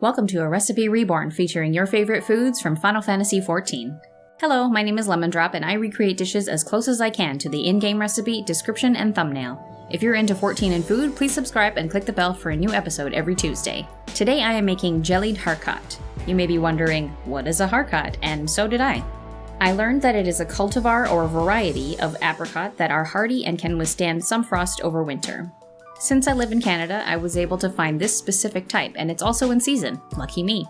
Welcome to a Recipe Reborn featuring your favorite foods from Final Fantasy XIV. Hello, my name is Lemon Drop and I recreate dishes as close as I can to the in-game recipe, description, and thumbnail. If you're into 14 and food, please subscribe and click the bell for a new episode every Tuesday. Today I am making Jellied Harcot. You may be wondering, what is a Harcot? And so did I. I learned that it is a cultivar or variety of apricot that are hardy and can withstand some frost over winter. Since I live in Canada, I was able to find this specific type, and it's also in season. Lucky me.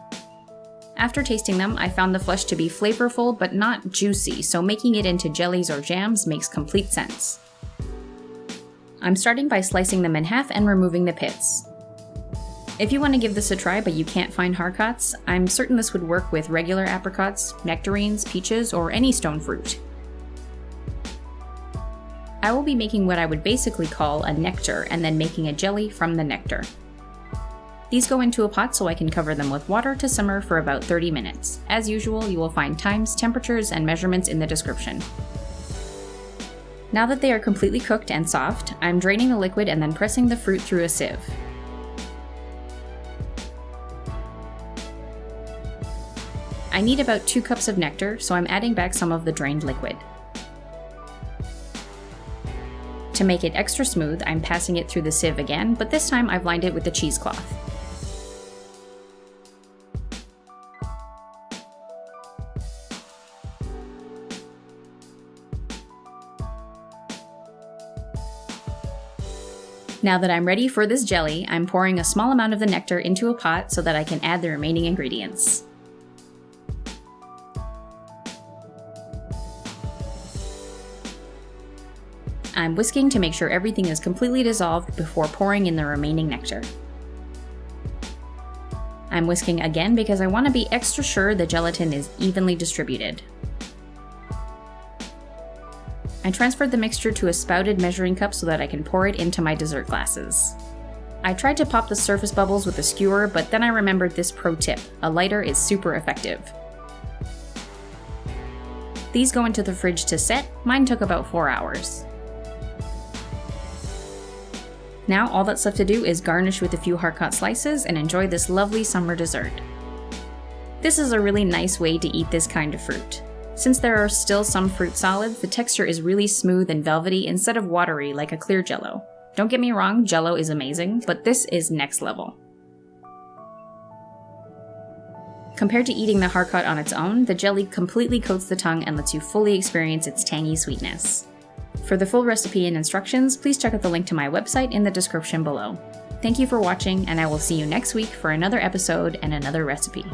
After tasting them, I found the flesh to be flavorful but not juicy, so making it into jellies or jams makes complete sense. I'm starting by slicing them in half and removing the pits. If you want to give this a try but you can't find Harcots, I'm certain this would work with regular apricots, nectarines, peaches, or any stone fruit. I will be making what I would basically call a nectar and then making a jelly from the nectar. These go into a pot so I can cover them with water to simmer for about 30 minutes. As usual, you will find times, temperatures, and measurements in the description. Now that they are completely cooked and soft, I'm draining the liquid and then pressing the fruit through a sieve. I need about 2 cups of nectar, so I'm adding back some of the drained liquid. To make it extra smooth, I'm passing it through the sieve again, but this time I've lined it with the cheesecloth. Now that I'm ready for this jelly, I'm pouring a small amount of the nectar into a pot so that I can add the remaining ingredients. I'm whisking to make sure everything is completely dissolved before pouring in the remaining nectar. I'm whisking again because I want to be extra sure the gelatin is evenly distributed. I transferred the mixture to a spouted measuring cup so that I can pour it into my dessert glasses. I tried to pop the surface bubbles with a skewer, but then I remembered this pro tip: a lighter is super effective. These go into the fridge to set. Mine took about 4 hours. Now all that's left to do is garnish with a few Harcot slices and enjoy this lovely summer dessert. This is a really nice way to eat this kind of fruit. Since there are still some fruit solids, the texture is really smooth and velvety instead of watery like a clear Jell-O. Don't get me wrong, Jell-O is amazing, but this is next level. Compared to eating the Harcot on its own, the jelly completely coats the tongue and lets you fully experience its tangy sweetness. For the full recipe and instructions, please check out the link to my website in the description below. Thank you for watching, and I will see you next week for another episode and another recipe.